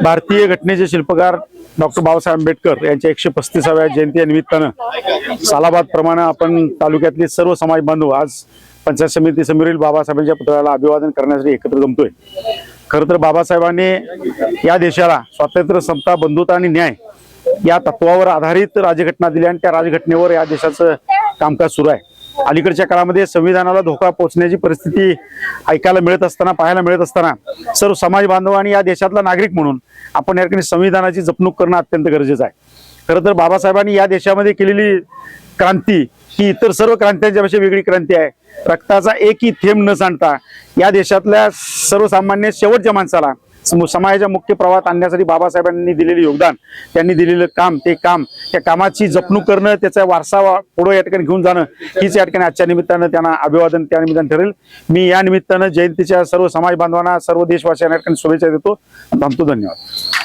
भारतीय घटनेचे शिल्पकार डॉक्टर बाबासाहेब आंबेडकर यांच्या 135व्या जयंती निमित्तानं सालाबाद प्रमाणे आपण तालुक्यातले सर्व समाज बांधव आज पंचायत समिती समोरील बाबासाहेबांच्या पुतळ्याला अभिवादन करण्यासाठी एकत्र जमतोय। खरं तर बाबासाहेबांनी या देशाला स्वातंत्र्य, समता, बंधुता आणि न्याय या तत्वावर आधारित राज्यघटना दिली आणि त्या राज्यघटनेवर या देशाचं कामकाज सुरू आहे। अलीकडच्या काळामध्ये संविधानाला धोका पोहोचण्याची परिस्थिती ऐकायला मिळत असताना, पाहायला मिळत असताना सर्व समाज बांधव आणि या देशातला नागरिक म्हणून आपण या ठिकाणी संविधानाची जपणूक करणं अत्यंत गरजेचं आहे। खरं तर बाबासाहेबांनी या देशामध्ये केलेली क्रांती ही इतर सर्व क्रांत्यांच्या पेक्षा वेगळी क्रांती आहे। रक्ताचा एकही थेंब न सांडता या देशातल्या सर्वसामान्य शेवटच्या माणसाला समाजाच्या मुख्य प्रवाहात आणण्यासाठी बाबासाहेबांनी दिलेले योगदान, त्यांनी दिलेलं काम, त्या कामाची जपणूक करणं, त्याचा वारसा पुढे या ठिकाणी घेऊन जाणं हीच या ठिकाणी आजच्या निमित्तानं त्यांना अभिवादन त्या निमित्तानं ठरेल। मी या निमित्तानं जयंतीच्या सर्व समाज बांधवांना, सर्व देशवासियांना या ठिकाणी शुभेच्छा देतो। थांबतो। धन्यवाद।